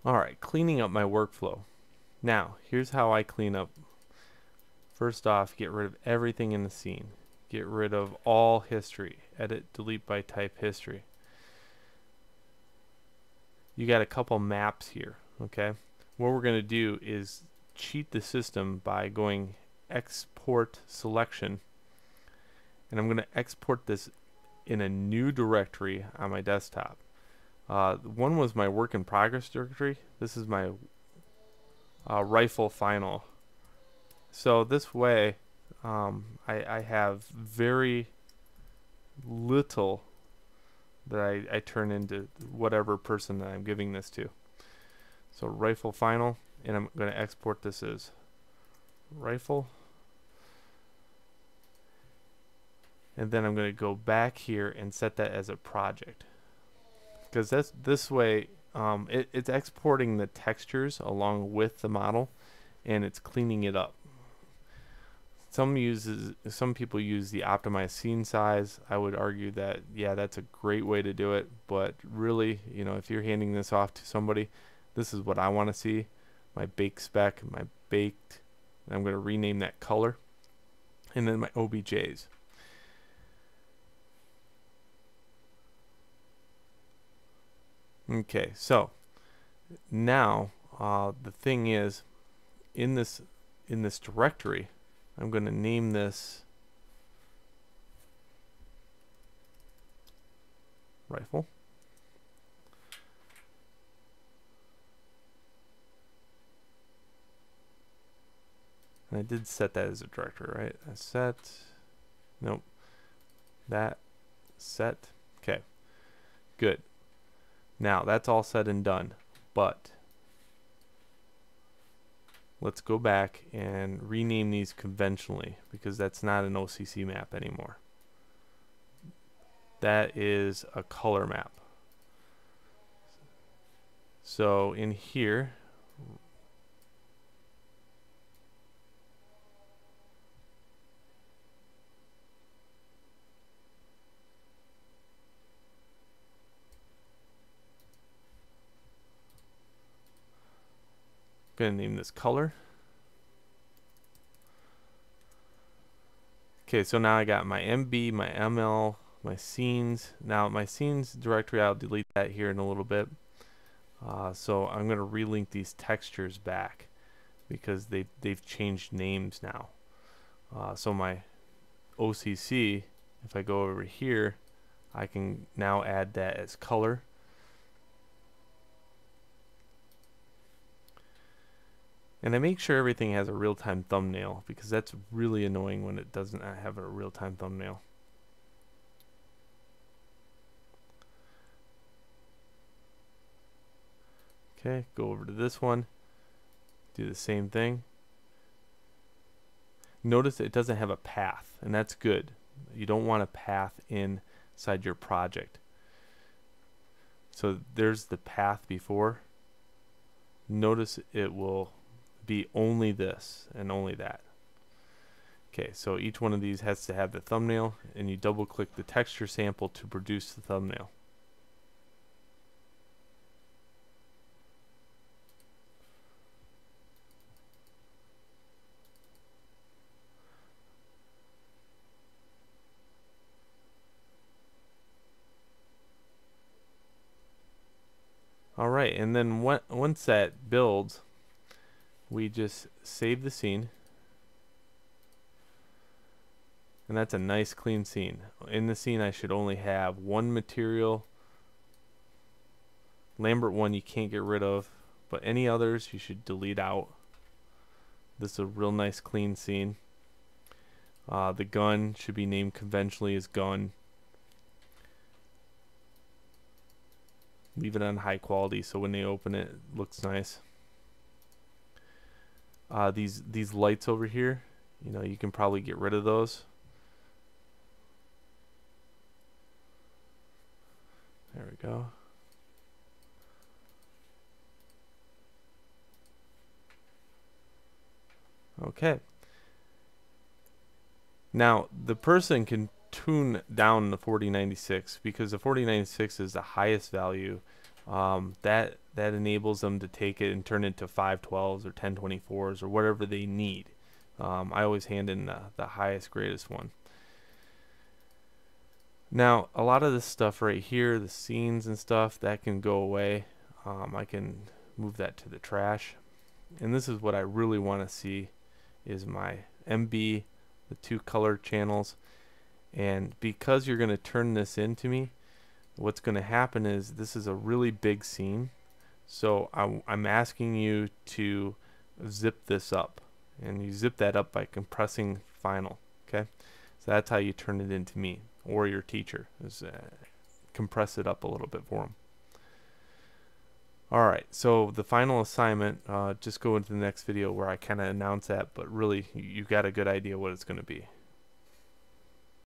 Alright, cleaning up my workflow. Now, here's how I clean up. First off, get rid of everything in the scene. Get rid of all history. Edit, delete by type history. You got a couple maps here, okay? What we're going to do is cheat the system by going export selection, and I'm going to export this in a new directory on my desktop. One was my work in progress directory. This is my rifle final. So this way I have very little that I turn into whatever person that I'm giving this to. So rifle final, and I'm going to export this as rifle, and then I'm going to go back here and set that as a project, because that's this way it's exporting the textures along with the model, and it's cleaning it up. Some people use the optimized scene size. I would argue that, yeah, that's a great way to do it, but really, you know, if you're handing this off to somebody, this is what I want to see. My bake spec, my baked, I'm going to rename that color, and then my OBJs. Okay, so now the thing is, in this directory, I'm going to name this rifle. And I did set that as a directory, right? I set, nope, that, set, okay, good. Now that's all said and done, but let's go back and rename these conventionally, because that's not an OCC map anymore. That is a color map. So in here, I'm going to name this color. Okay, so now I got my MB, my ML, my scenes. Now my scenes directory, I'll delete that here in a little bit. So I'm going to relink these textures back, because they've changed names now. So my OCC, if I go over here, I can now add that as color. And I make sure everything has a real-time thumbnail, because that's really annoying when it doesn't have a real-time thumbnail. Okay, go over to this one, do the same thing. Notice it doesn't have a path, and that's good. You don't want a path inside your project. So there's the path before. Notice it will be only this and only that. Okay, so each one of these has to have the thumbnail, and you double click the texture sample to produce the thumbnail. Alright, and then once that builds, we just save the scene, and that's a nice clean scene. In the scene I should only have one material. Lambert 1 you can't get rid of, but any others you should delete out. This is a real nice clean scene. The gun should be named conventionally as gun. Leave it on high quality so when they open it, it looks nice. These lights over here, you know, you can probably get rid of those. There we go. Okay. Now the person can tune down the 4096, because the 4096 is the highest value that enables them to take it and turn it into 512s or 1024s or whatever they need. I always hand in the highest, greatest one. Now, a lot of this stuff right here, the scenes and stuff, that can go away. I can move that to the trash. And this is what I really want to see, is my MB, the 2 color channels. And because you're going to turn this into me, what's going to happen is this is a really big scene. So I'm asking you to zip this up. And you zip that up by compressing final. Okay, so that's how you turn it into me, or your teacher, is compress it up a little bit for them. Alright, so the final assignment, just go into the next video where I kind of announce that, but really you got a good idea what it's going to be.